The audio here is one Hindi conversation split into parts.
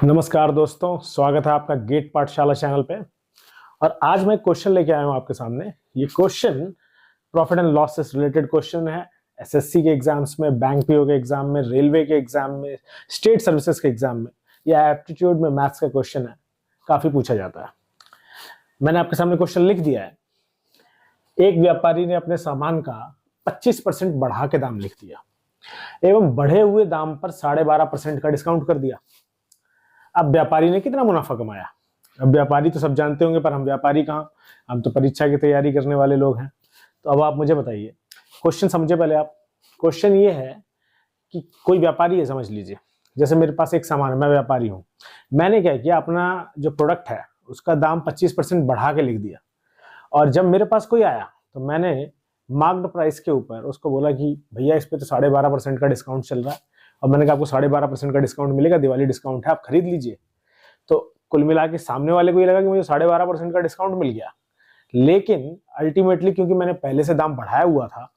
नमस्कार दोस्तों, स्वागत है आपका गेट पाठशाला चैनल पे। और आज मैं क्वेश्चन लेके आया हूँ आपके सामने। ये क्वेश्चन प्रॉफिट एंड लॉस से रिलेटेड क्वेश्चन है। एसएससी के एग्जाम्स में, बैंक पीओ के एग्जाम में, रेलवे के एग्जाम में, स्टेट सर्विसेज के एग्जाम में या एप्टीट्यूड में मैथ्स का क्वेश्चन है, काफी पूछा जाता है। मैंने आपके सामने क्वेश्चन लिख दिया है। एक व्यापारी ने अपने सामान का 25% बढ़ा के दाम लिख दिया एवं बढ़े हुए दाम पर 12.5% का डिस्काउंट कर दिया। अब व्यापारी ने कितना मुनाफा कमाया? अब व्यापारी तो सब जानते होंगे, पर हम व्यापारी कहाँ, हम तो परीक्षा की तैयारी करने वाले लोग हैं। तो अब आप मुझे बताइए, क्वेश्चन समझे पहले आप। क्वेश्चन ये है कि कोई व्यापारी है, समझ लीजिए, जैसे मेरे पास एक सामान है, मैं व्यापारी हूँ। मैंने क्या किया, अपना जो प्रोडक्ट है उसका दाम 25% बढ़ा के लिख दिया। और जब मेरे पास कोई आया तो मैंने मार्क्ड प्राइस के ऊपर उसको बोला कि भैया इस पे तो 12.5% का डिस्काउंट चल रहा है, और मैंने कहा आपको 12.5% का डिस्काउंट मिलेगा, दिवाली डिस्काउंट है, आप खरीद लीजिए। तो कुल मिला के सामने वाले को ये लगा कि मुझे 12.5% का डिस्काउंट मिल गया। लेकिन अल्टीमेटली क्योंकि मैंने पहले से दाम बढ़ाया हुआ था,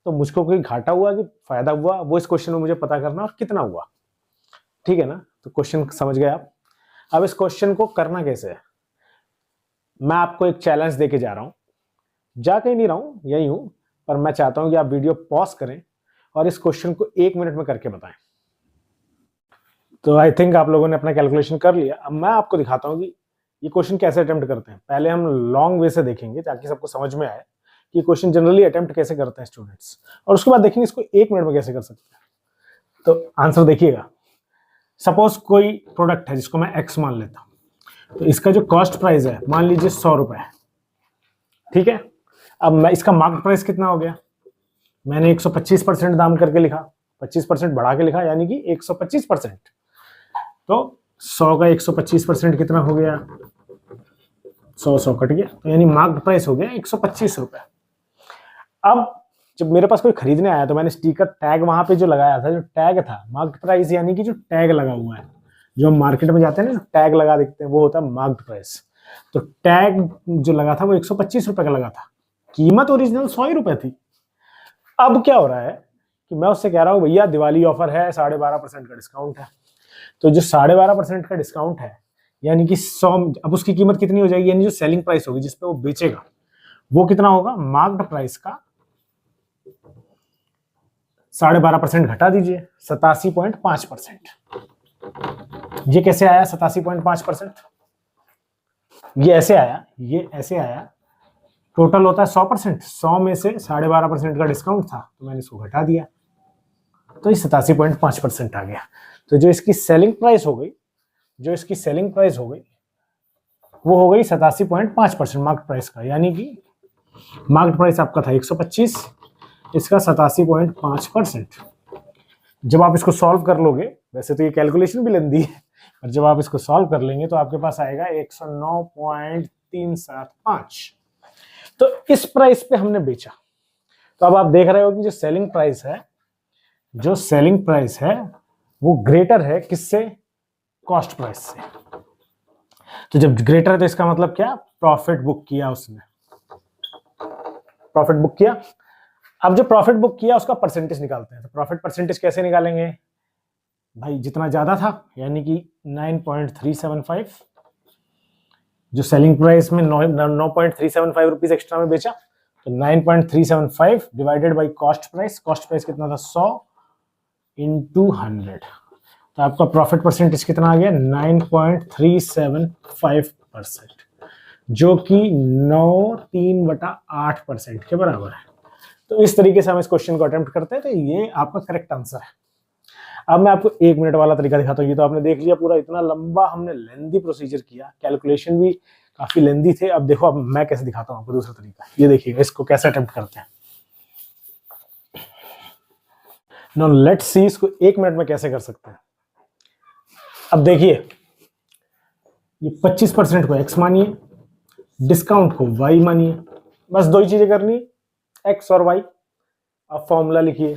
तो मुझको कोई घाटा हुआ कि फायदा हुआ, वो इस क्वेश्चन में मुझे पता करना, और कितना हुआ। ठीक है ना? तो क्वेश्चन समझ गए आप। अब इस क्वेश्चन को करना कैसे है, मैं आपको एक चैलेंज देके जा रहा हूं। जा कहीं नहीं रहा हूं, यही हूं, पर मैं चाहता हूं कि आप वीडियो पॉज करें और इस क्वेश्चन को 1 मिनट में करके बताएं। तो आई थिंक आप लोगों ने अपना कैलकुलेशन कर लिया। अब मैं आपको दिखाता हूं कि ये क्वेश्चन कैसे अटेम्प्ट करते हैं। पहले हम लॉन्ग वे से देखेंगे ताकि सबको समझ में आए कि क्वेश्चन जनरली अटेम्प्ट कैसे करते हैं स्टूडेंट्स, और उसके बाद देखेंगे इसको 1 मिनट में कैसे कर सकते हैं। तो आंसर देखिएगा। सपोज कोई प्रोडक्ट है जिसको मैं एक्स मान लेता हूं, तो इसका जो कॉस्ट प्राइस है मान लीजिए 100 रुपए। ठीक है, अब मैं इसका मार्केट प्राइस कितना हो गया, मैंने 125% दाम करके लिखा, 25% बढ़ा के लिखा, यानी कि 125%। तो 100 का 125% कितना हो गया, 100 कट गया, तो यानी मार्केट प्राइस हो गया 125 रुपए। अब जब मेरे पास कोई खरीदने आया तो मैंने स्टिकर टैग वहां पे जो लगाया था, जो टैग था मार्केट प्राइस, यानी कि जो टैग लगा हुआ है, जो हम मार्केट में जाते हैं ना टैग लगा देखते हैं, वो होता है मार्केट प्राइस। तो टैग जो लगा था वो 125 रुपए का लगा था, कीमत ओरिजिनल 100 ही रुपए थी। अब क्या हो रहा है कि मैं उससे कह रहा हूँ भैया दिवाली ऑफर है, 12.5% का डिस्काउंट है। तो जो 12.5% का डिस्काउंट है, यानी कि 100, अब उसकी कीमत कितनी हो जाएगी, यानी जो सेलिंग प्राइस होगी जिसपे वो बेचेगा, वो कितना होगा, मार्क्ड प्राइस का 12.5% घटा दीजिए, 87.5%। ये कैसे आया 87.5%? ये ऐसे आया, टोटल होता है 100%, 100 में से 12.5% का डिस्काउंट था, तो मैंने इसको घटा दिया, तो ये 87.5% आ गया। तो जो इसकी सेलिंग प्राइस हो गई, वो हो गई 87.5% मार्केट प्राइस का, यानी कि मार्केट प्राइस आपका था 125, इसका 87.5%। जब आप इसको सॉल्व कर लोगे, वैसे तो ये कैलकुलेशन भी लेंदी है, पर जब आप इसको सॉल्व कर लेंगे तो आपके पास आएगा 109.375। तो इस प्राइस पे हमने बेचा। तो अब आप देख रहे हो कि जो सेलिंग प्राइस है वो ग्रेटर है किससे, कॉस्ट प्राइस से। तो जब ग्रेटर है तो इसका मतलब क्या, प्रॉफिट बुक किया उसने, प्रॉफिट बुक किया। अब जो प्रॉफिट बुक किया उसका परसेंटेज निकालते हैं। तो प्रॉफिट परसेंटेज कैसे निकालेंगे भाई, जितना ज्यादा था यानी कि 9.375, जो सेलिंग प्राइस में 9.375 रुपीज एक्स्ट्रा में बेचा, तो 9.375 डिवाइडेड बाई कॉस्ट प्राइस कितना था, 100 इंटू 100। तो आपका प्रॉफिट परसेंटेज कितना आ गया, 9.375%, जो कि 9.3/8% के बराबर है। तो इस तरीके से हम इस क्वेश्चन को अटेम्प्ट करते हैं। तो ये आपका करेक्ट आंसर है। अब मैं आपको 1 मिनट वाला तरीका दिखाता हूँ। ये तो आपने देख लिया पूरा, इतना लंबा हमने लेंदी प्रोसीजर किया, कैलकुलेशन भी काफी लेंदी थे। अब देखो, अब मैं कैसे दिखाता हूँ आपको दूसरा तरीका। ये देखिएगा, इसको कैसे अटेम्प्ट करते हैं। नो लेट्स सी, इसको 1 मिनट में कैसे कर सकते हैं। अब देखिए, ये 25% को x मानिए, डिस्काउंट को y मानिए, बस दो ही चीजें करनी, x और y। अब फॉर्मूला लिखिए,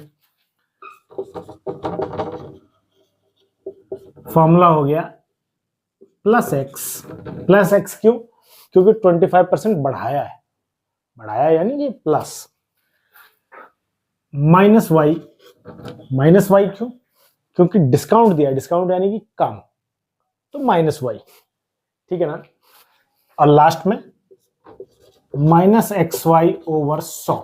फॉर्मूला हो गया प्लस एक्स क्यों, क्योंकि 25% बढ़ाया यानी कि प्लस, माइनस वाई क्यों, क्योंकि डिस्काउंट दिया, डिस्काउंट यानी कि कम, तो -y, ठीक है ना। और लास्ट में -xy/100।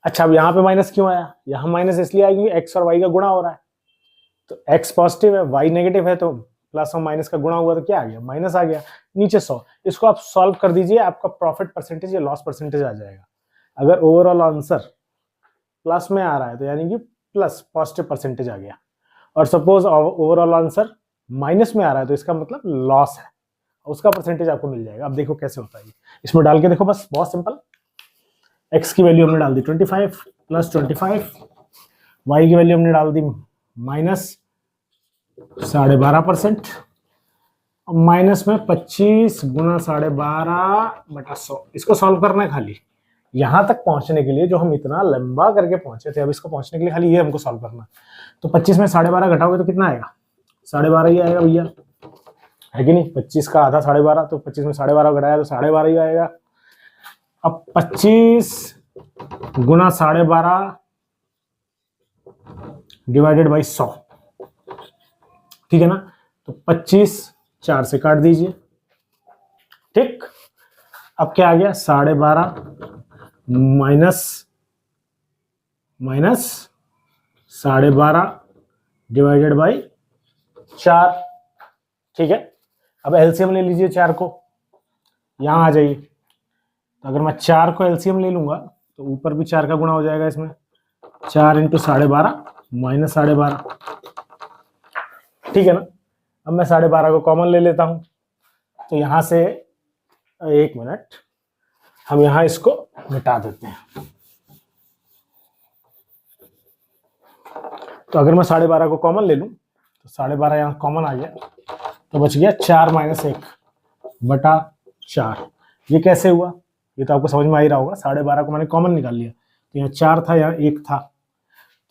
अच्छा, अब यहां पे माइनस क्यों आया? यहां माइनस इसलिए आया क्योंकि x और y का गुणा हो रहा है। तो x पॉजिटिव है, y नेगेटिव है, तो प्लस और माइनस का गुणा हुआ तो क्या आ गया? माइनस आ गया। नीचे 100। इसको आप सॉल्व कर दीजिए, आपका प्रॉफिट परसेंटेज या लॉस परसेंटेज आ जाएगा। अगर ओवरऑल आंसर प्लस में आ रहा है तो यानी कि प्लस पॉजिटिव परसेंटेज आ गया, और सपोज ओवरऑल आंसर माइनस में आ रहा है तो इसका मतलब लॉस है, उसका परसेंटेज आपको मिल जाएगा। अब देखो कैसे होता है, इसमें डाल के देखो, बस बहुत सिंपल। x की वैल्यू हमने डाल दी 25 प्लस 25, y की वैल्यू हमने डाल दी -12.5%, माइनस में 25 गुना 12.5/100। इसको सॉल्व करना है खाली। यहां तक पहुंचने के लिए जो हम इतना लंबा करके पहुंचे थे, अब इसको पहुंचने के लिए खाली ये हमको सॉल्व करना है। तो 25 में 12.5 घटाओगे तो कितना आएगा? 12.5 ही आएगा भैया, है कि नहीं? 25 का आधा 12.5, तो 25 में 12.5 घटाया तो 12.5 ही आएगा। अब 25 गुना 12.5 डिवाइडेड बाई 100, ठीक है ना। तो 25 4 से काट दीजिए, ठीक। अब क्या आ गया? 12.5 माइनस 12.5 डिवाइडेड बाई 4, ठीक है। अब एलसीएम ले लीजिए 4 को, यहां आ जाइए। तो अगर मैं 4 को एलसीएम ले लूंगा तो ऊपर भी 4 का गुणा हो जाएगा इसमें। 4 × 12.5 माइनस 12.5, ठीक है ना। अब मैं 12.5 को कॉमन ले लेता हूं, तो यहां से 1 मिनट, हम यहां इसको मिटा देते हैं। तो अगर मैं 12.5 को कॉमन ले लूं तो 12.5 यहां कॉमन आ गया, तो बच गया 4 - 1/4। ये कैसे हुआ? ये तो आपको समझ में आ ही रहा होगा। 12.5 को मैंने कॉमन निकाल लिया, तो यहाँ 4 था, यहाँ 1 था,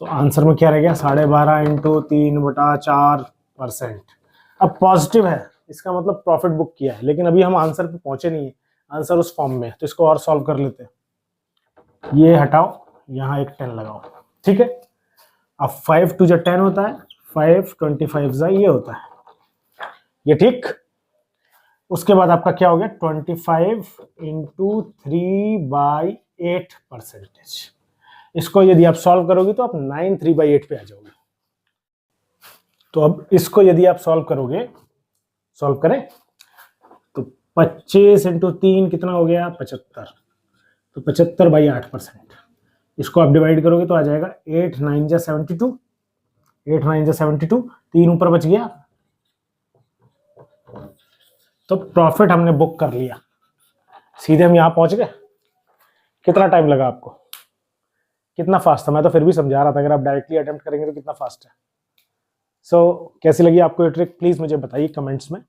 तो आंसर में क्या रह गया? 12.5 × 3/4%। अब पॉजिटिव है, इसका मतलब प्रॉफिट बुक किया है, लेकिन अभी हम आंसर पे पहुंचे नहीं है, आंसर उस फॉर्म में है। तो इसको और सॉल्व कर लेते हैं। ये हटाओ, यहाँ एक 10 लगाओ, ठीक है। अब 5 × 2 = 10 होता है, 5 25 ये होता है, ये ठीक। उसके बाद आपका क्या हो गया? 25 × 3/8%। इसको यदि आप सॉल्व करोगे तो आप 9 3/8 पे आ जाओगे। तो अब इसको यदि आप सॉल्व करोगे, सॉल्व करें तो 25 × 3 कितना हो गया? 75। तो 75/8%। इसको आप डिवाइड करोगे तो आ जाएगा 8 × 9 = 72, 8 × 9 = 72, 3 ऊपर बच गया। तो प्रॉफिट हमने बुक कर लिया, सीधे हम यहां पहुंच गए। कितना टाइम लगा आपको? कितना फास्ट था? मैं तो फिर भी समझा रहा था, अगर आप डायरेक्टली अटेम्प्ट करेंगे तो कितना फास्ट है। कैसी लगी आपको ये ट्रिक? प्लीज मुझे बताइए कमेंट्स में।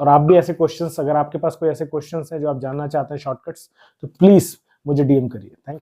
और आप भी ऐसे क्वेश्चंस, अगर आपके पास कोई ऐसे क्वेश्चंस हैं जो आप जानना चाहते हैं शॉर्टकट्स, तो प्लीज मुझे डीएम करिए। Thank you.